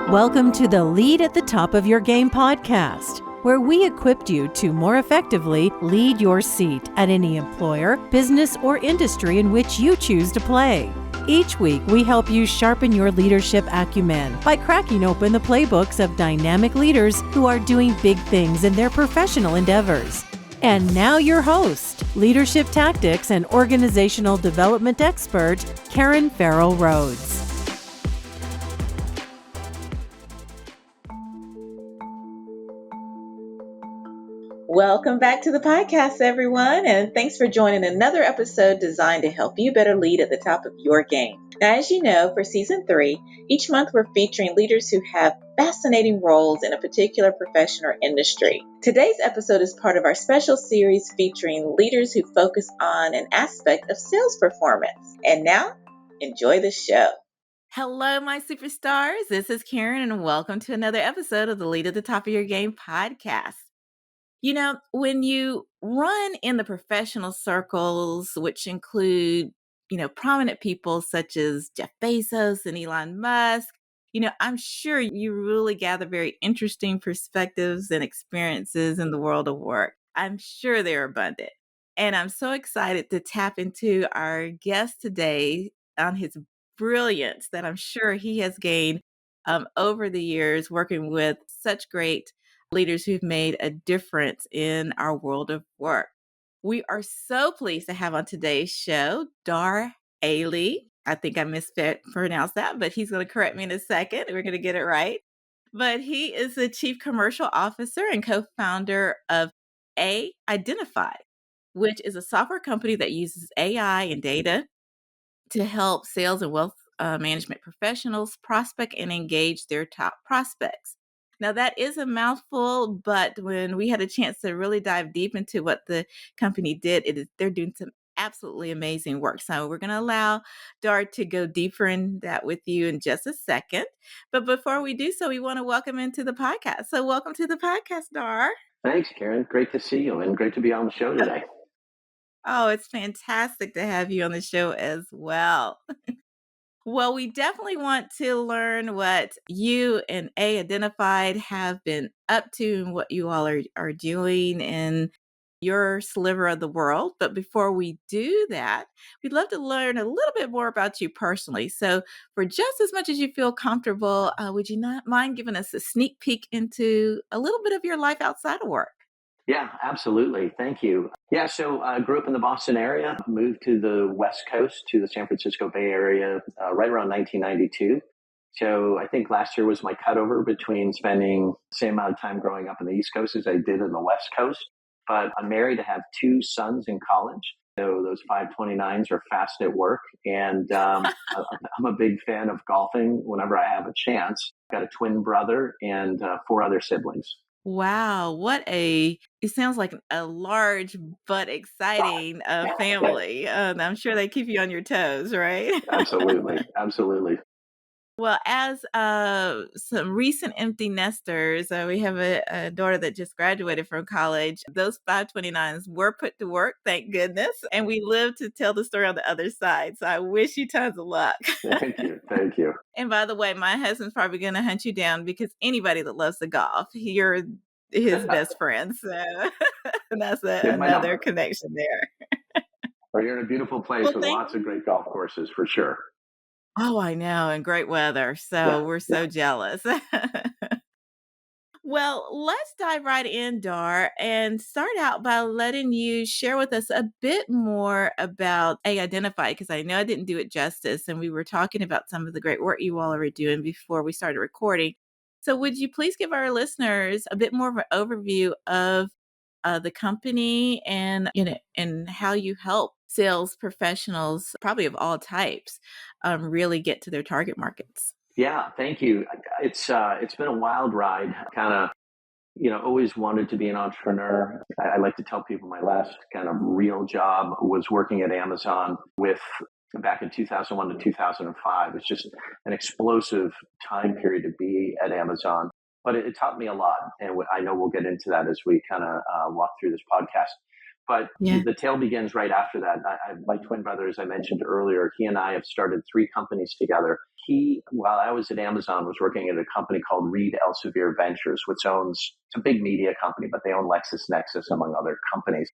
Welcome to the Lead at the Top of Your Game podcast, where we equipped you to more effectively lead your seat at any employer, business, or industry in which you choose to play. Each week, we help you sharpen your leadership acumen by cracking open the playbooks of dynamic leaders who are doing big things in their professional endeavors. And now your host, leadership tactics and organizational development expert, Karen Farrell Rhodes. Welcome back to the podcast, everyone, and thanks for joining another episode designed to help you better lead at the top of your game. Now, as you know, for Season 3, each month we're featuring leaders who have fascinating roles in a particular profession or industry. Today's episode is part of our special series featuring leaders who focus on an aspect of sales performance. And now, enjoy the show. Hello, my superstars. This is Karen, and welcome to another episode of the Lead at the Top of Your Game podcast. You know, when you run in the professional circles, which include, prominent people such as Jeff Bezos and Elon Musk, I'm sure you really gather very interesting perspectives and experiences in the world of work. I'm sure they're abundant. And I'm so excited to tap into our guest today on his brilliance that I'm sure he has gained over the years working with such great leaders who've made a difference in our world of work. We are so pleased to have on today's show, Darr Aley. I think I mispronounced that, but he's going to correct me in a second. We're going to get it right. But he is the Chief Commercial Officer and co-founder of Aidentified, which is a software company that uses AI and data to help sales and wealth management professionals prospect and engage their top prospects. Now, that is a mouthful, but when we had a chance to really dive deep into what the company did, they're doing some absolutely amazing work. So we're going to allow Darr to go deeper in that with you in just a second. But before we do so, we want to welcome into the podcast. So welcome to the podcast, Darr. Thanks, Karen. Great to see you and great to be on the show today. Oh, it's fantastic to have you on the show as well. Well, we definitely want to learn what you and Aidentified have been up to and what you all are doing in your sliver of the world. But before we do that, we'd love to learn a little bit more about you personally. So for just as much as you feel comfortable, would you not mind giving us a sneak peek into a little bit of your life outside of work? Yeah, absolutely. Thank you. Yeah, so I grew up in the Boston area, moved to the West Coast, to the San Francisco Bay Area, right around 1992. So I think last year was my cutover between spending the same amount of time growing up in the East Coast as I did in the West Coast. But I'm married. I have two sons in college. So those 529s are fast at work. And I'm a big fan of golfing whenever I have a chance. I've got a twin brother and 4 other siblings. Wow, it sounds like a large but exciting family. I'm sure they keep you on your toes, right? Absolutely. Absolutely. Well, as some recent empty nesters, we have a daughter that just graduated from college. Those 529s were put to work, thank goodness. And we live to tell the story on the other side. So I wish you tons of luck. Thank you. Thank you. And by the way, my husband's probably going to hunt you down because anybody that loves to golf, you're his best friend. So that's another connection there. Well, you're in a beautiful place with lots of great golf courses for sure. Oh, I know. And great weather. So we're so jealous. Well, let's dive right in, Darr, and start out by letting you share with us a bit more about Aidentified, because I know I didn't do it justice. And we were talking about some of the great work you all are doing before we started recording. So would you please give our listeners a bit more of an overview of the company and, and how you help sales professionals, probably of all types, really get to their target markets? Yeah, thank you. It's been a wild ride. Kind of, always wanted to be an entrepreneur. I like to tell people my last kind of real job was working at Amazon back in 2001 to 2005. It's just an explosive time period to be at Amazon. But it taught me a lot. And I know we'll get into that as we kind of walk through this podcast. But Yeah. the tale begins right after that. My twin brother, as I mentioned earlier, he and I have started 3 companies together. He, while I was at Amazon, was working at a company called Reed Elsevier Ventures, which owns, it's a big media company, but they own LexisNexis, among other companies.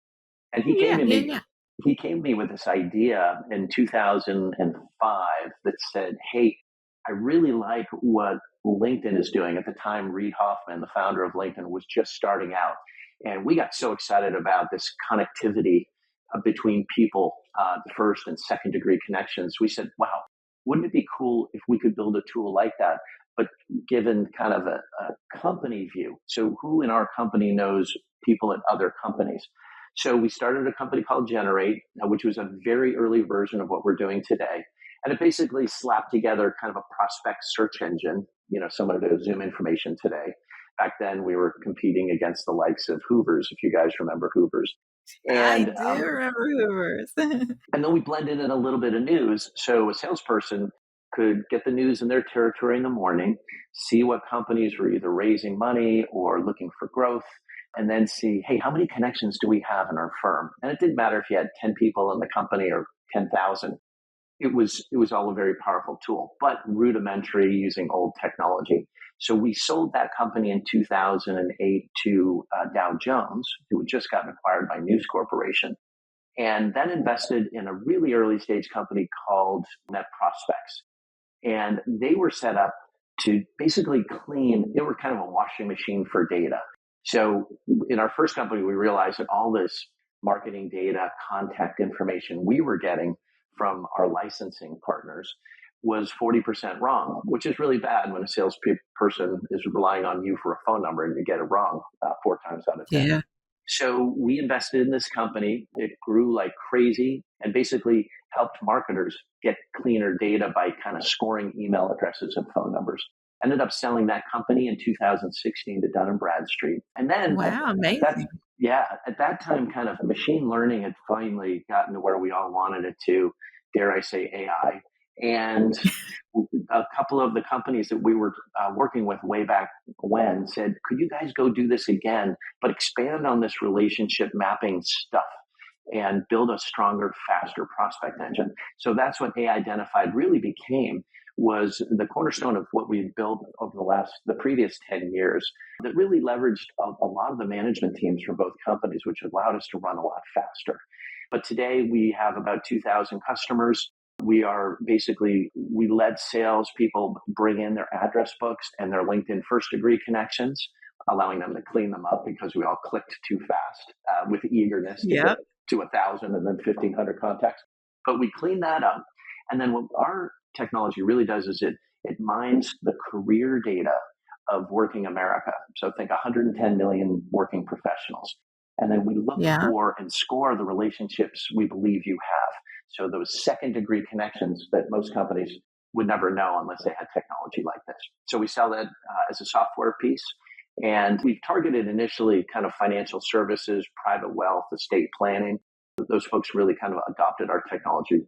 And Oh, yeah. Yeah. Yeah. he came to me with this idea in 2005 that said, hey, I really like what LinkedIn is doing. At the time, Reid Hoffman, the founder of LinkedIn, was just starting out. And we got so excited about this connectivity between people, the first and second degree connections. We said, wow, wouldn't it be cool if we could build a tool like that, but given kind of a company view? So who in our company knows people at other companies? So we started a company called Generate, which was a very early version of what we're doing today. And it basically slapped together kind of a prospect search engine, similar to Zoom Information today. Back then, we were competing against the likes of Hoover's, if you guys remember Hoover's. I And do remember Hoovers. and then we blended in a little bit of news. So a salesperson could get the news in their territory in the morning, see what companies were either raising money or looking for growth, and then see, hey, how many connections do we have in our firm? And it didn't matter if you had 10 people in the company or 10,000. It was all a very powerful tool, but rudimentary, using old technology. So we sold that company in 2008 to Dow Jones, who had just gotten acquired by News Corporation, and then invested in a really early stage company called Net Prospects. And they were set up to basically they were kind of a washing machine for data. So in our first company, we realized that all this marketing data, contact information we were getting from our licensing partners was 40% wrong, which is really bad when a salesperson is relying on you for a phone number and you get it wrong 4 times out of 10. Yeah. So we invested in this company. It grew like crazy and basically helped marketers get cleaner data by kind of scoring email addresses and phone numbers. Ended up selling that company in 2016 to Dun & Bradstreet. And then Wow, amazing. at that time, kind of machine learning had finally gotten to where we all wanted it to, dare I say AI. And a couple of the companies that we were working with way back when said, could you guys go do this again, but expand on this relationship mapping stuff and build a stronger, faster prospect engine? So that's what Aidentified really became, was the cornerstone of what we built over the previous 10 years that really leveraged a lot of the management teams from both companies, which allowed us to run a lot faster. But today we have about 2,000 customers. We let salespeople bring in their address books and their LinkedIn first degree connections, allowing them to clean them up because we all clicked too fast with eagerness to get to 1,000 and then 1,500 contacts. But we clean that up. And then what our technology really does is it mines the career data of working America. So think 110 million working professionals. And then we look for and score the relationships we believe you have. So those second degree connections that most companies would never know unless they had technology like this. So we sell that as a software piece. And we've targeted initially kind of financial services, private wealth, estate planning. Those folks really kind of adopted our technology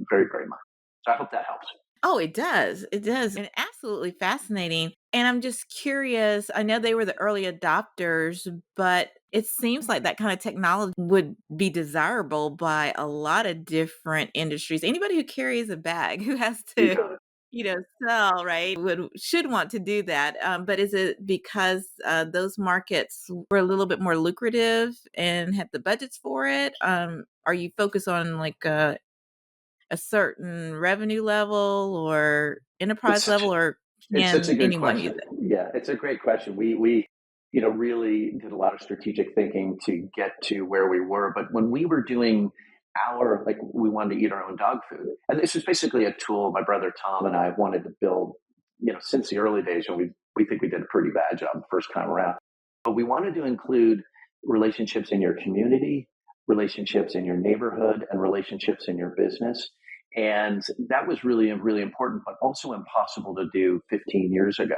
very, very much. So I hope that helps. Oh, it does. It does. And absolutely fascinating. And I'm just curious. I know they were the early adopters, but it seems like that kind of technology would be desirable by a lot of different industries. Anybody who carries a bag, who has to, sell, right, should want to do that. But is it because those markets were a little bit more lucrative and had the budgets for it? Are you focused on like a certain revenue level or enterprise level, or It's such a can good anyone use question. it? Yeah, it's a great question. We really did a lot of strategic thinking to get to where we were. But when we were doing we wanted to eat our own dog food. And this was basically a tool my brother Tom and I wanted to build, since the early days, and we think we did a pretty bad job the first time around. But we wanted to include relationships in your community, relationships in your neighborhood, and relationships in your business. And that was really, really important, but also impossible to do 15 years ago.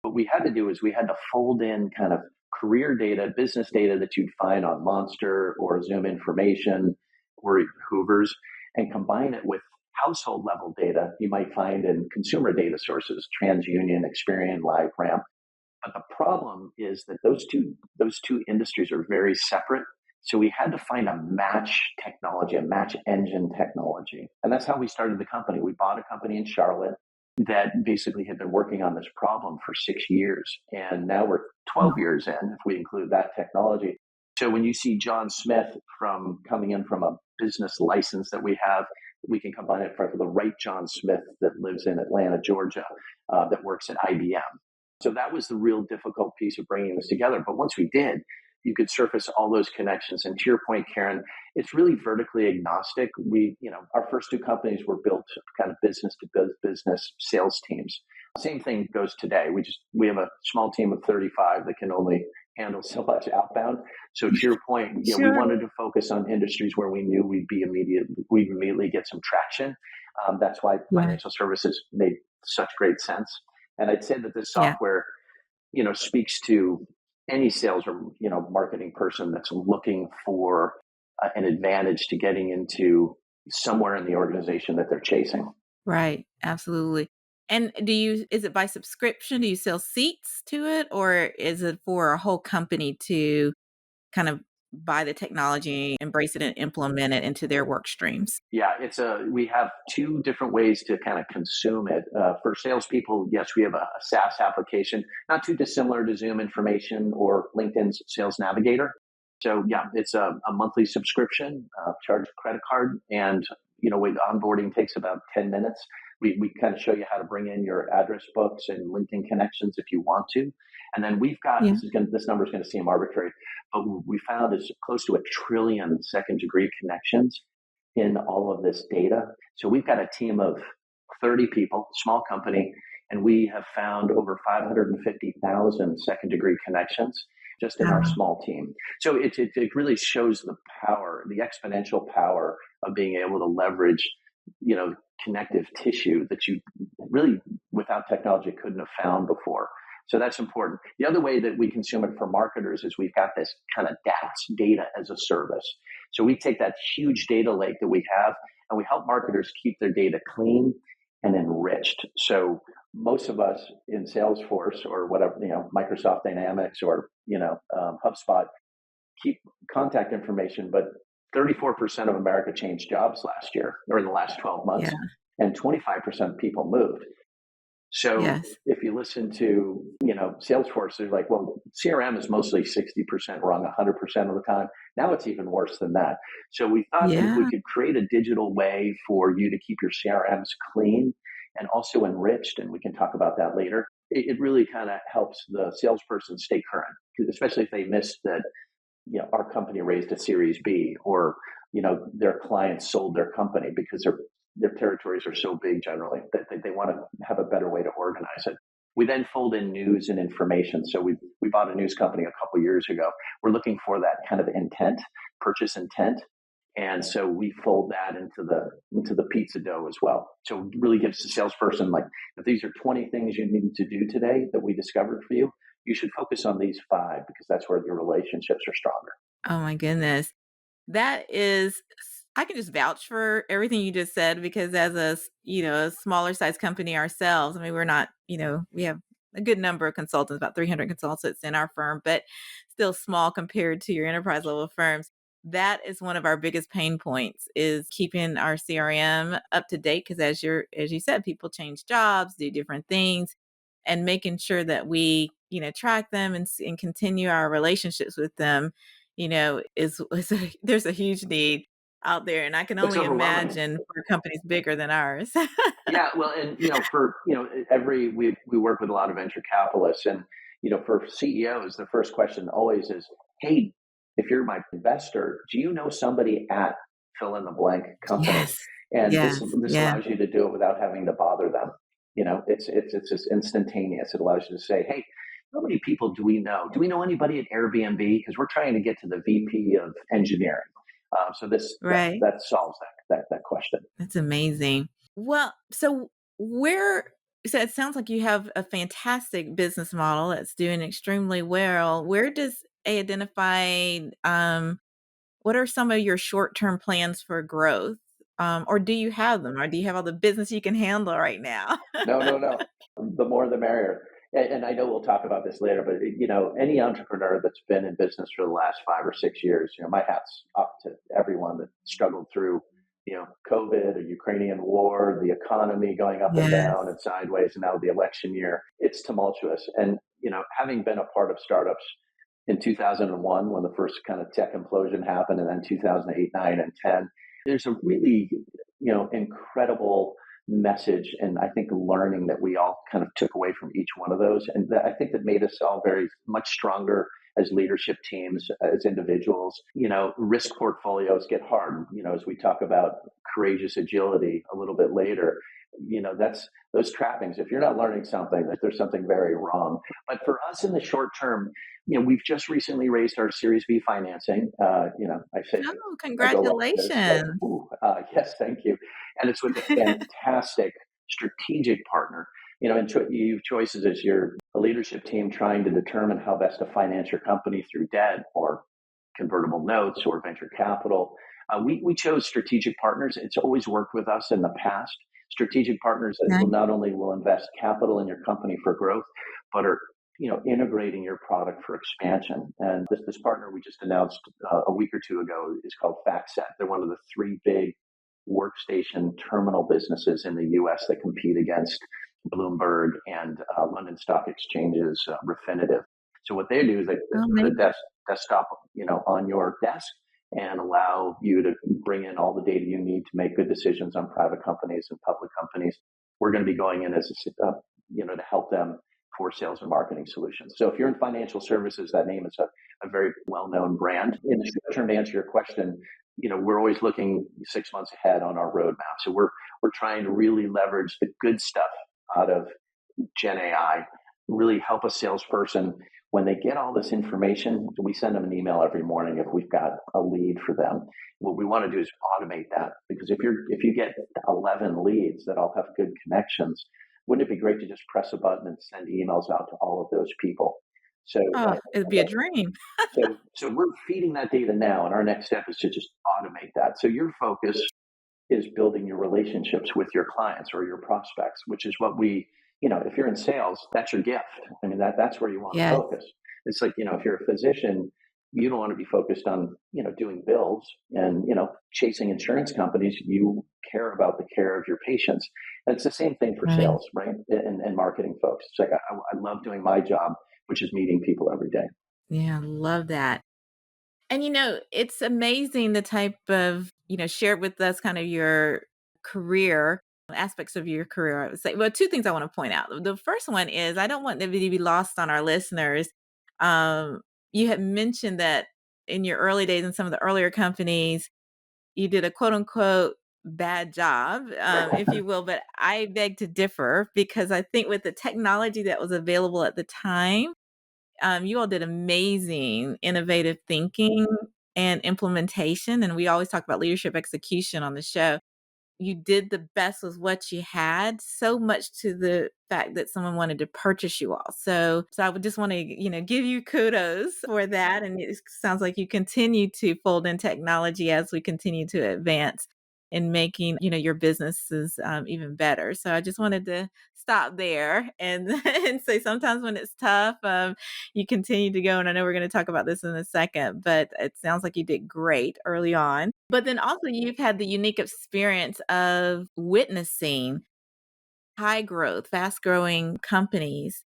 What we had to do is we had to fold in kind of career data, business data that you'd find on Monster or Zoom Information or Hoover's, and combine it with household level data you might find in consumer data sources, TransUnion, Experian, LiveRamp. But the problem is that those two industries are very separate. So we had to find a match technology, a match engine technology. And that's how we started the company. We bought a company in Charlotte that basically had been working on this problem for 6 years. And now we're 12 years in, if we include that technology. So when you see John Smith from coming in from a business license that we have, we can combine it for the right John Smith that lives in Atlanta, Georgia, that works at IBM. So that was the real difficult piece of bringing this together. But once we did, you could surface all those connections. And to your point, Karen, it's really vertically agnostic. Our first two companies were built kind of business to business sales teams. Same thing goes today. We have a small team of 35 that can only handle so much outbound. So to your point, Sure. we wanted to focus on industries where we knew we'd immediately get some traction. That's why financial services made such great sense. And I'd say that this software, speaks to any sales or, marketing person that's looking for an advantage to getting into somewhere in the organization that they're chasing. Right. Absolutely. And is it by subscription? Do you sell seats to it, or is it for a whole company to kind of buy the technology, embrace it, and implement it into their work streams? Yeah, we have two different ways to kind of consume it. For salespeople, yes, we have a SaaS application, not too dissimilar to Zoom Information or LinkedIn's Sales Navigator. So yeah, it's a monthly subscription, charge a credit card, and onboarding takes about 10 minutes. We kind of show you how to bring in your address books and LinkedIn connections if you want to. And then we've got, this number is going to seem arbitrary, but what we found is close to 1 trillion second degree connections in all of this data. So we've got a team of 30 people, small company, and we have found over 550,000 second degree connections just in our small team. So it really shows the power, the exponential power of being able to leverage, connective tissue that you really, without technology, couldn't have found before. So that's important. The other way that we consume it for marketers is we've got this kind of DAS, data as a service. So we take that huge data lake that we have and we help marketers keep their data clean and enriched. So most of us in Salesforce or whatever, Microsoft Dynamics or, HubSpot keep contact information, but 34% of America changed jobs last year or in the last 12 months, and 25% of people moved. So if you listen to, Salesforce, they're like, well, CRM is mostly 60% wrong 100% of the time. Now it's even worse than that. So we thought that if we could create a digital way for you to keep your CRMs clean and also enriched, and we can talk about that later, it really kind of helps the salesperson stay current, especially if they missed that, our company raised a Series B or, their clients sold their company because their territories are so big generally that they want to have a better way to organize it. We then fold in news and information. So we bought a news company a couple of years ago. We're looking for that kind of intent, purchase intent. And so we fold that into the pizza dough as well. So it really gives the salesperson, like, if these are 20 things you need to do today that we discovered for you, you should focus on these 5 because that's where your relationships are stronger. Oh my goodness. I can just vouch for everything you just said because as a smaller size company ourselves, I mean, we're not, we have a good number of consultants, about 300 consultants in our firm, but still small compared to your enterprise level firms. That is one of our biggest pain points is keeping our CRM up to date. Cause as you said, people change jobs, do different things, and making sure that we, track them and continue our relationships with them, there's a huge need out there. And I can only imagine for companies bigger than ours. Yeah. Well, and, we work with a lot of venture capitalists and, for CEOs, the first question always is, hey, if you're my investor, do you know somebody at fill in the blank company? Yes. And this allows you to do it without having to bother them. It's just instantaneous. It allows you to say, hey, how many people do we know? Do we know anybody at Airbnb? Because we're trying to get to the VP of engineering. So that solves that question. That's amazing. Well, so it sounds like you have a fantastic business model that's doing extremely well. Where does Aidentified, what are some of your short-term plans for growth? Or do you have them? Or do you have all the business you can handle right now? No. The more the merrier. And I know we'll talk about this later, but any entrepreneur that's been in business for the last 5 or 6 years, my hat's up to everyone that struggled through, COVID, the Ukrainian war, the economy going up and Yes. down and sideways, and now the election year. It's tumultuous. And, having been a part of startups in 2001, when the first kind of tech implosion happened, and then 2008, 9, and 10, there's a really, incredible message and I think learning that we all kind of took away from each one of those. And I think that made us all very much stronger as leadership teams, as individuals. Risk portfolios get hard, as we talk about courageous agility a little bit later. That's those trappings. If you're not learning something, that there's something very wrong. But for us in the short term, we've just recently raised our Series B financing. I say, Oh, I go like this, but, congratulations. yes, thank you. And it's with a fantastic strategic partner. And you have choices as your leadership team trying to determine how best to finance your company through debt or convertible notes or venture capital. We chose strategic partners. It's always worked with us in the past. Strategic partners that Okay. will not only will invest capital in your company for growth, but are integrating your product for expansion. And this partner we just announced a week or two ago is called FactSet. They're one of the three big workstation terminal businesses in the U.S. that compete against Bloomberg and London Stock Exchange's Refinitiv. So what they do is they put a Amazing. desktop, on your desk and allow you to bring in all the data you need to make good decisions on private companies and public companies. We're going to be going in as to help them for sales and marketing solutions. So if you're in financial services, that name is a very well-known brand. In the short term, to answer your question, we're always looking 6 months ahead on our roadmap. So we're trying to really leverage the good stuff out of Gen AI, really help a salesperson when they get all this information. We send them an email every morning if we've got a lead for them. What we want to do is automate that, because if you get 11 leads that all have good connections, wouldn't it be great to just press a button and send emails out to all of those people? So, Oh, it'd be a dream. so we're feeding that data now, and our next step is to just automate that. So your focus is building your relationships with your clients or your prospects, which is what if you're in sales, that's your gift. I mean, that's where you want to Yes. focus. It's like, if you're a physician, you don't want to be focused on, doing bills and, chasing insurance companies. You care about the care of your patients. And it's the same thing for Right. sales, right? And marketing folks. It's like, I love doing my job, which is meeting people every day. Yeah, I love that. And it's amazing the type of, share with us kind of your career, aspects of your career, I would say. Well, two things I want to point out. The first one is I don't want them to be lost on our listeners. You had mentioned that in your early days in some of the earlier companies, you did a quote unquote bad job, if you will. But I beg to differ, because I think with the technology that was available at the time, you all did amazing innovative thinking and implementation. And we always talk about leadership execution on the show. You did the best with what you had, so much to the fact that someone wanted to purchase you all. So I would just want to, give you kudos for that. And it sounds like you continue to fold in technology as we continue to advance in making, your businesses even better. So I just wanted to stop there and and say sometimes when it's tough, you continue to go. And I know we're going to talk about this in a second, but it sounds like you did great early on. But then also you've had the unique experience of witnessing high growth, fast growing companies,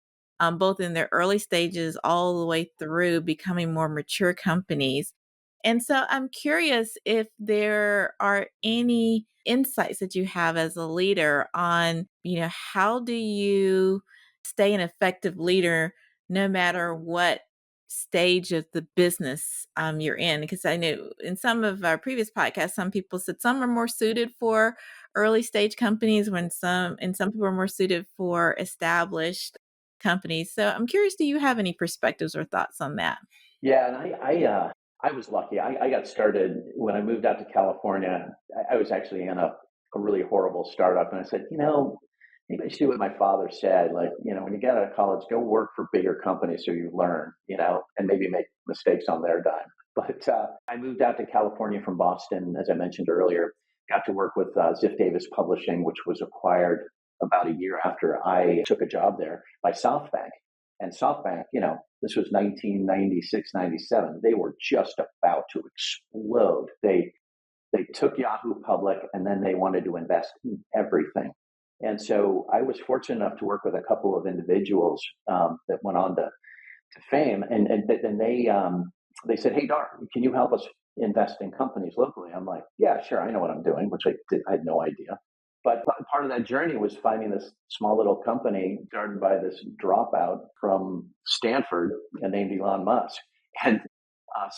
both in their early stages all the way through becoming more mature companies. And so I'm curious if there are any insights that you have as a leader on, how do you stay an effective leader no matter what stage of the business you're in? Because I know in some of our previous podcasts, some people said some are more suited for early stage companies and some people are more suited for established companies. So I'm curious, do you have any perspectives or thoughts on that? Yeah, and I was lucky. I got started when I moved out to California. I was actually in a really horrible startup, and I said, maybe I should do what my father said. Like, when you get out of college, go work for bigger companies so you learn, and maybe make mistakes on their dime. But I moved out to California from Boston, as I mentioned earlier. Got to work with Ziff Davis Publishing, which was acquired about a year after I took a job there by SoftBank. And SoftBank, this was 1996, 97. They were just about to explode. They took Yahoo public, and then they wanted to invest in everything. And so I was fortunate enough to work with a couple of individuals that went on to fame, and they said, "Hey, Darr, can you help us invest in companies locally?" I'm like, "Yeah, sure, I know what I'm doing," which I had no idea. But part of that journey was finding this small little company started by this dropout from Stanford named Elon Musk. And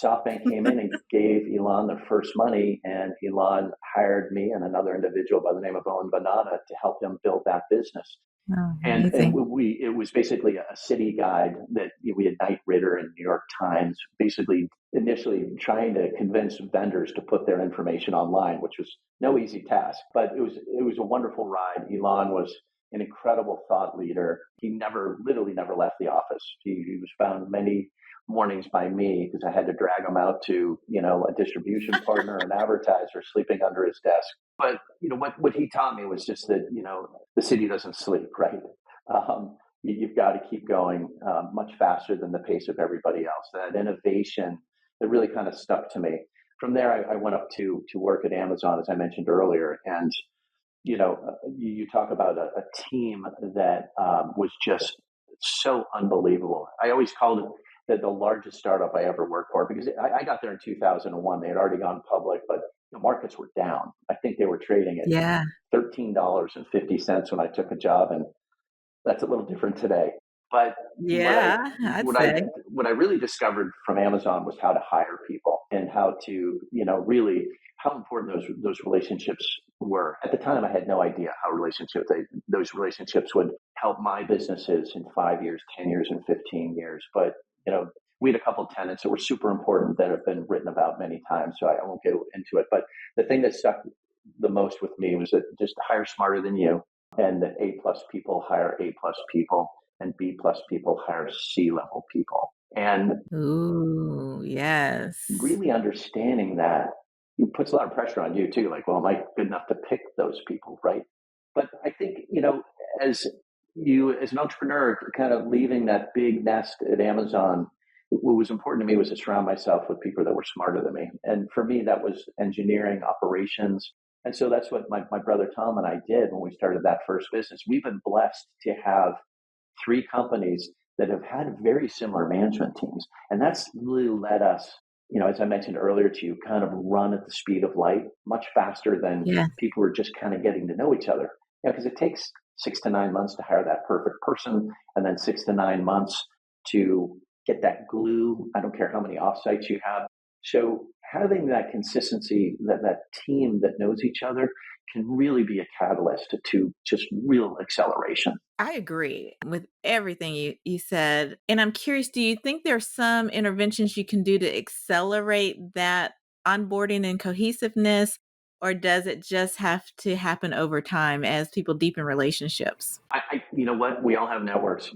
SoftBank came in and gave Elon their first money, and Elon hired me and another individual by the name of Owen Banana to help him build that business. Oh, And amazing. it was basically a city guide that we had Knight Ridder and New York Times, basically initially trying to convince vendors to put their information online, which was no easy task, but it was a wonderful ride. Elon was an incredible thought leader. He literally never left the office. He was found many mornings by me because I had to drag him out to, a distribution partner, an advertiser sleeping under his desk. But, what he taught me was just that, the city doesn't sleep, right? You've got to keep going much faster than the pace of everybody else. That innovation that really kind of stuck to me. From there, I went up to work at Amazon, as I mentioned earlier. And, you talk about a team that was just so unbelievable. I always called it the largest startup I ever worked for because I got there in 2001. They had already gone public, but the markets were down. I think they were trading at $13.50 when I took a job, and that's a little different today. But Yeah, I'd say. what I really discovered from Amazon was how to hire people and how to, really how important those relationships were. At the time, I had no idea how those relationships would help my businesses in 5 years, 10 years, and 15 years. But, we had a couple of tenets that were super important that have been written about many times, so I won't get into it. But the thing that stuck the most with me was that just hire smarter than you, and that A+ people hire A+ people, and B+ people hire C-level people. And Ooh, yes. really understanding that it puts a lot of pressure on you too. Like, well, am I good enough to pick those people, right? But I think, as an entrepreneur, kind of leaving that big nest at Amazon, what was important to me was to surround myself with people that were smarter than me. And for me, that was engineering, operations. And so that's what my brother Tom and I did when we started that first business. We've been blessed to have 3 companies that have had very similar management teams. And that's really led us, as I mentioned earlier to you, kind of run at the speed of light much faster than people who are just kind of getting to know each other. Because it takes 6 to 9 months to hire that perfect person, and then 6 to 9 months to get that glue. I don't care how many offsites you have. So having that consistency, that team that knows each other can really be a catalyst to just real acceleration. I agree with everything you said. And I'm curious, do you think there's some interventions you can do to accelerate that onboarding and cohesiveness? Or does it just have to happen over time as people deepen relationships? You know what? We all have networks.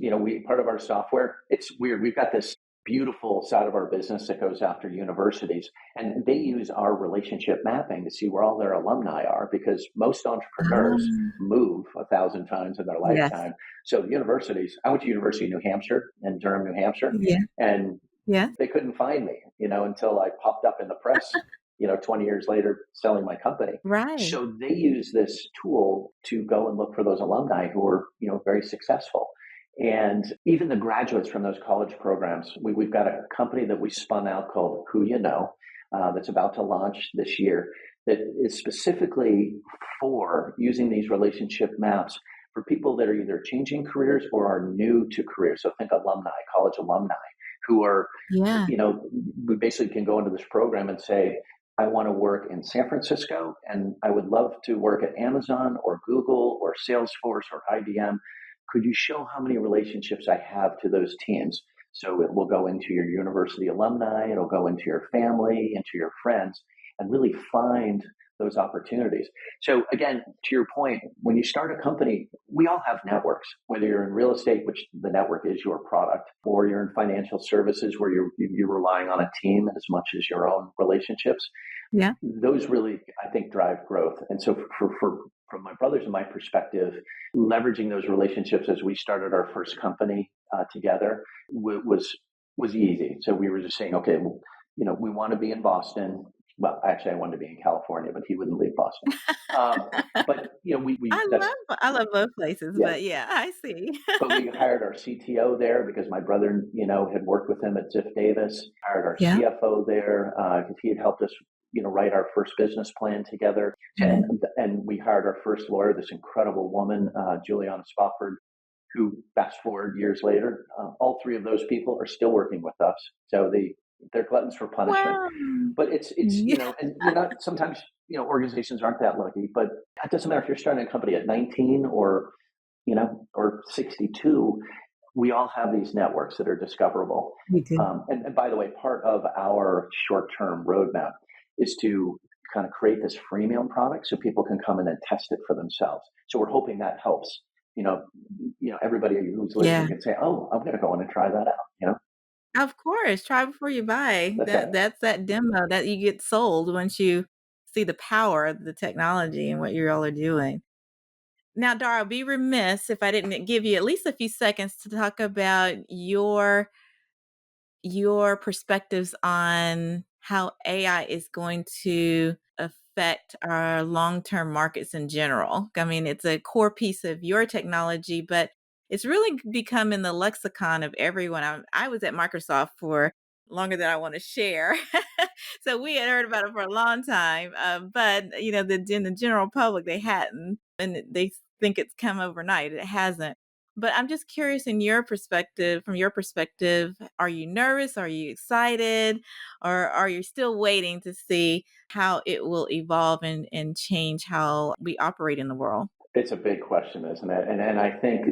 Part of our software, it's weird. We've got this beautiful side of our business that goes after universities, and they use our relationship mapping to see where all their alumni are, because most entrepreneurs move 1,000 times in their Yes. lifetime. So universities, I went to University of New Hampshire in Durham, New Hampshire, Yeah. and Yeah. they couldn't find me, until I popped up in the press, 20 years later selling my company. Right. So they use this tool to go and look for those alumni who are, very successful. And even the graduates from those college programs, we've got a company that we spun out called Who You Know, that's about to launch this year, that is specifically for using these relationship maps for people that are either changing careers or are new to careers. So think alumni, college alumni, who are, we basically can go into this program and say, I want to work in San Francisco, and I would love to work at Amazon or Google or Salesforce or IBM. Could you show how many relationships I have to those teams? So it will go into your university alumni, it'll go into your family, into your friends, and really find those opportunities. So again, to your point, when you start a company, we all have networks, whether you're in real estate, which the network is your product, or you're in financial services where you're relying on a team as much as your own relationships. Yeah. Those really, I think, drive growth. And so from my brothers and my perspective, leveraging those relationships as we started our first company together was easy. So we were just saying, okay, well, we want to be in Boston. Well, actually, I wanted to be in California, but he wouldn't leave Boston. But we that's I love both places, yeah. but yeah, I see. But we hired our CTO there because my brother, had worked with him at Ziff Davis. Hired our Yeah. CFO there because he had helped us, write our first business plan together. Mhm. And we hired our first lawyer, this incredible woman, Juliana Spofford, who fast forward years later, all three of those people are still working with us. So they're gluttons for punishment. Wow. But it's Yeah. and you're not sometimes organizations aren't that lucky. But it doesn't matter if you're starting a company at 19 or 62, we all have these networks that are discoverable. We do. And by the way, part of our short-term roadmap is to kind of create this freemium product so people can come in and test it for themselves. So we're hoping that helps. Everybody who's listening Yeah. can say, "Oh, I'm going to go in and try that out." Of course, try before you buy. That's right. That's that demo that you get sold once you see the power of the technology and what you all are doing. Now, Darr, I'd be remiss if I didn't give you at least a few seconds to talk about your perspectives on how AI is going to affect our long-term markets in general. I mean, it's a core piece of your technology, but it's really become in the lexicon of everyone. I was at Microsoft for longer than I want to share. So we had heard about it for a long time. But in the general public, they hadn't, and they think it's come overnight. It hasn't. But I'm just curious from your perspective, are you nervous? Are you excited? Or are you still waiting to see how it will evolve and change how we operate in the world? It's a big question, isn't it? And I think,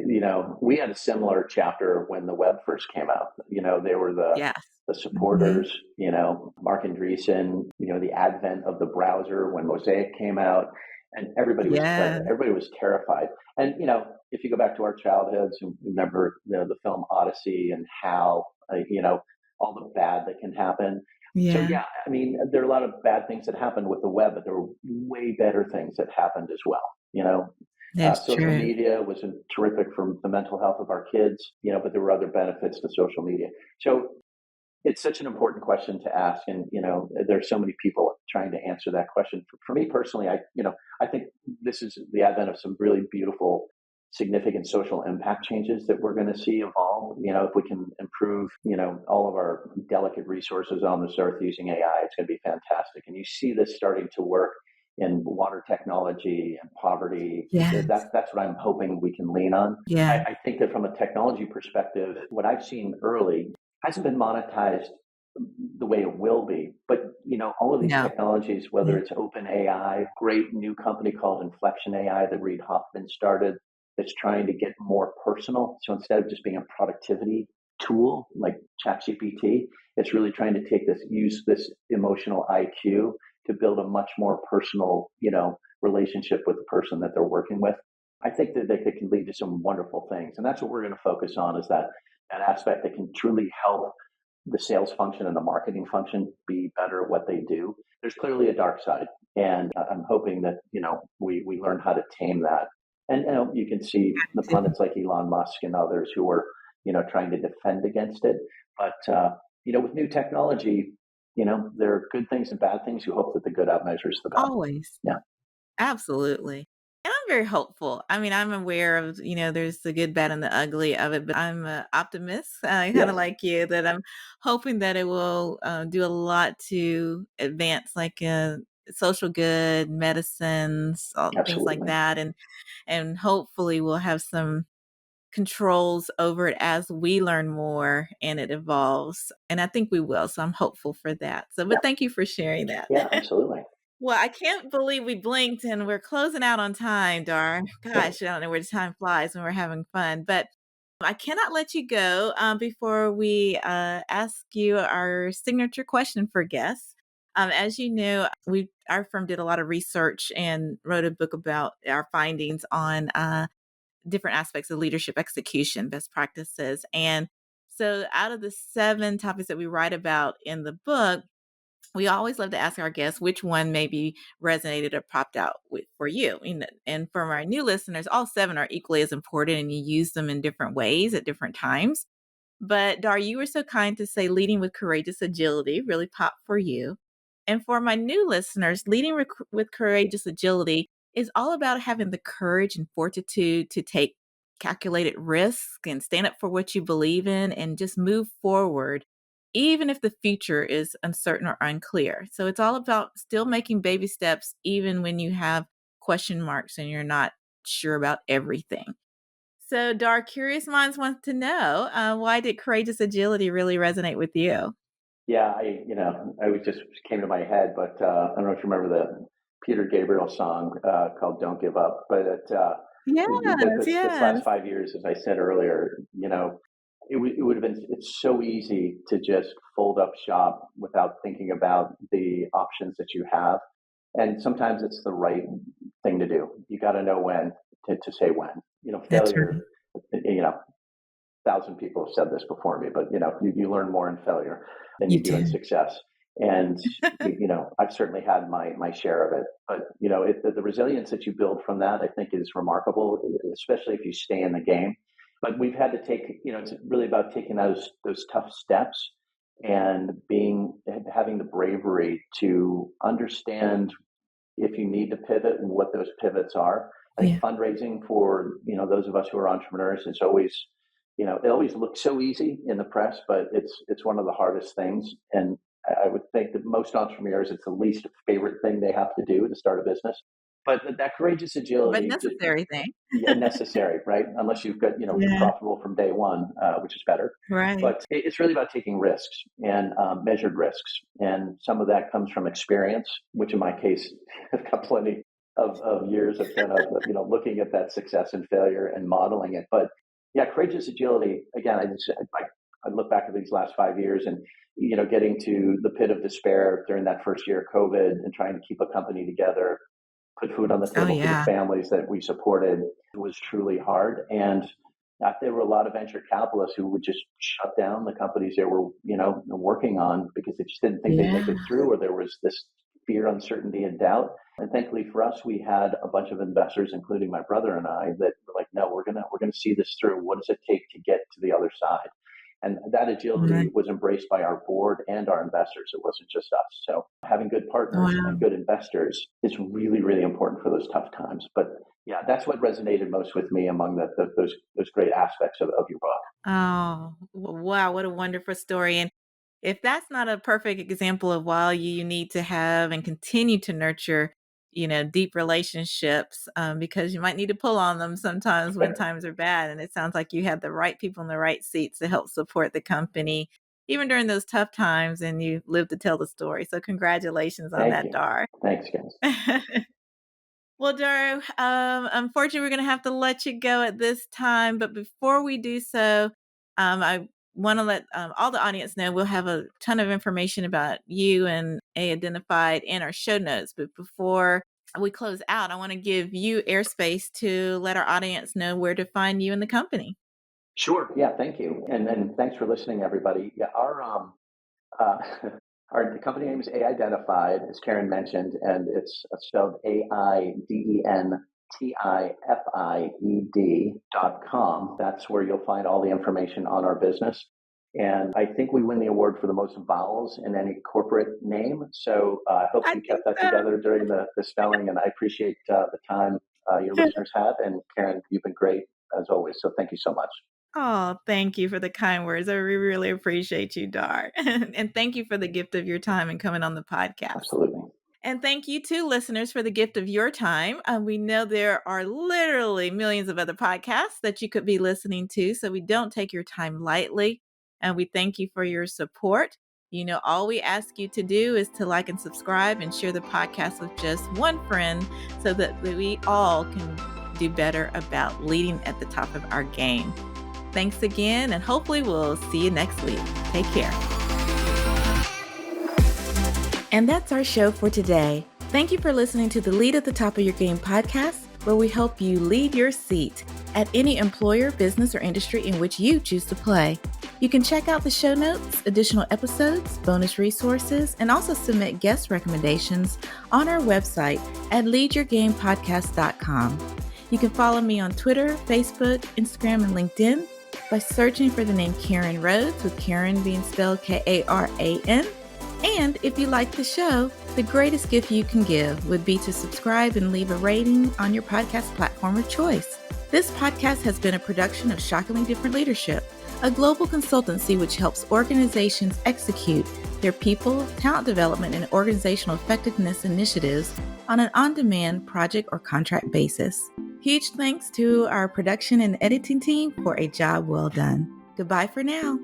we had a similar chapter when the web first came out. They were Yes. the Hmm. supporters, Mark Andreessen, the advent of the browser when Mosaic came out, and Yeah. everybody was terrified. And, if you go back to our childhoods and remember the film Odyssey and how, all the bad that can happen. So, Yeah. yeah, I mean, there are a lot of bad things that happened with the web, but there were way better things that happened as well. That's Social true. media was terrific for the mental health of our kids, but there were other benefits to social media. So it's such an important question to ask, and there's so many people trying to answer that question. For me personally, I think this is the advent of some really beautiful, significant social impact changes that we're going to see evolve. If we can improve, all of our delicate resources on this earth using AI, it's going to be fantastic. And you see this starting to work in water technology and poverty. Yes. That's what I'm hoping we can lean on. Yeah. I think that from a technology perspective, what I've seen early hasn't been monetized the way it will be. But all of these No. technologies, whether Yeah. it's Open AI, great new company called Inflection AI that Reid Hoffman started, that's trying to get more personal. So instead of just being a productivity tool like ChatGPT, it's really trying to use this emotional IQ to build a much more personal, relationship with the person that they're working with. I think that they can lead to some wonderful things, and that's what we're going to focus on, is that aspect that can truly help the sales function and the marketing function be better at what they do. There's clearly a dark side, and I'm hoping that we learn how to tame that. And you can see the pundits like Elon Musk and others who are trying to defend against it. But with new technology, there are good things and bad things. You hope that the good outmeasures the bad. Always. Yeah, Absolutely. And I'm very hopeful. I mean, I'm aware of, there's the good, bad, and the ugly of it, but I'm an optimist, kind of yes, like you, that I'm hoping that it will do a lot to advance like social good, medicines, things like absolutely. that. And hopefully we'll have some controls over it as we learn more and it evolves. And I think we will. So I'm hopeful for that. So, Yeah, but thank you for sharing that. yeah, absolutely. Well, I can't believe we blinked and we're closing out on time, Dar. Gosh, I don't know where the time flies when we're having fun. But I cannot let you go before we ask you our signature question for guests. As you know, our firm did a lot of research and wrote a book about our findings on different aspects of leadership execution, best practices. And so, out of the 7 topics that we write about in the book, we always love to ask our guests which one maybe resonated or popped out for you. And for our new listeners, all 7 are equally as important, and you use them in different ways at different times. But Darr, you were so kind to say leading with courageous agility really popped for you. And for my new listeners, leading with courageous agility is all about having the courage and fortitude to take calculated risks and stand up for what you believe in and just move forward, even if the future is uncertain or unclear. So it's all about still making baby steps, even when you have question marks and you're not sure about everything. So, Darr, curious minds want to know, why did courageous agility really resonate with you? Yeah, I was just came to my head, but I don't know if you remember the Peter Gabriel song called "Don't Give Up." But Yes, this last yes. 5 years, as I said earlier, it would have been. It's so easy to just fold up shop without thinking about the options that you have, and sometimes it's the right thing to do. You got to know when to say when. That's right. Failure. You know, 1,000 people have said this before me, but you learn more in failure than You you do in do. success. And I've certainly had my share of it, but the resilience that you build from that, I think, is remarkable, especially if you stay in the game. But we've had to take, it's really about taking those tough steps and having the bravery to understand if you need to pivot and what those pivots are. I think Yeah. fundraising for those of us who are entrepreneurs is always, it always looks so easy in the press, but it's one of the hardest things. And I would think that most entrepreneurs, it's the least favorite thing they have to do to start a business. But that courageous But agility, necessary thing. yeah, necessary, right? Unless you've got be Yeah, profitable from day one, which is better. right. But it's really about taking risks and measured risks, and some of that comes from experience, which in my case, I've got plenty of years of kind of looking at that success and failure and modeling it. But yeah, courageous agility. Again, I look back at these last 5 years and getting to the pit of despair during that first year of COVID and trying to keep a company together, put food on the Oh, table for the yeah. families that we supported. It was truly hard. And there were a lot of venture capitalists who would just shut down the companies they were, working on because they just didn't think they'd make Yeah. it through, or there was this fear, uncertainty, and doubt. And thankfully for us, we had a bunch of investors, including my brother and I, that were like, no, we're gonna see this through. What does it take to get to the other side? And that agility Right. was embraced by our board and our investors. It wasn't just us. So having good partners and Wow. good investors is really, really important for those tough times. But yeah, that's what resonated most with me among those great aspects of your book. Oh, wow, what a wonderful story. And if that's not a perfect example of why you need to have and continue to nurture, deep relationships, because you might need to pull on them sometimes when times are bad. And it sounds like you had the right people in the right seats to help support the company, even during those tough times, and you lived to tell the story. So congratulations on Thank that, you. Darr. Thanks, guys. Well, Darr, unfortunately, we're going to have to let you go at this time. But before we do so, I want to let all the audience know we'll have a ton of information about you and Aidentified in our show notes. But before we close out, I want to give you airspace to let our audience know where to find you and the company. Sure. Yeah. Thank you. And thanks for listening, everybody. Yeah. Uh, the company name is Aidentified, as Karen mentioned, and it's spelled AIDENTIFIED.com. That's where you'll find all the information on our business. And I think we win the award for the most vowels in any corporate name. So I hope I you think kept that so. together during the spelling, and I appreciate the time your listeners have. And Karen, you've been great as always. So thank you so much. Oh, thank you for the kind words. I really appreciate you, Darr. And thank you for the gift of your time and coming on the podcast. Absolutely. And thank you too, listeners, for the gift of your time. We know there are literally millions of other podcasts that you could be listening to, so we don't take your time lightly. And we thank you for your support. All we ask you to do is to like and subscribe and share the podcast with just one friend so that we all can do better about leading at the top of our game. Thanks again, and hopefully we'll see you next week. Take care. And that's our show for today. Thank you for listening to the Lead at the Top of Your Game podcast, where we help you lead your seat at any employer, business, or industry in which you choose to play. You can check out the show notes, additional episodes, bonus resources, and also submit guest recommendations on our website at leadyourgamepodcast.com. You can follow me on Twitter, Facebook, Instagram, and LinkedIn by searching for the name Karen Rhodes, with Karen being spelled Karan. And if you like the show, the greatest gift you can give would be to subscribe and leave a rating on your podcast platform of choice. This podcast has been a production of Shockingly Different Leadership, a global consultancy which helps organizations execute their people, talent development, and organizational effectiveness initiatives on an on-demand project or contract basis. Huge thanks to our production and editing team for a job well done. Goodbye for now.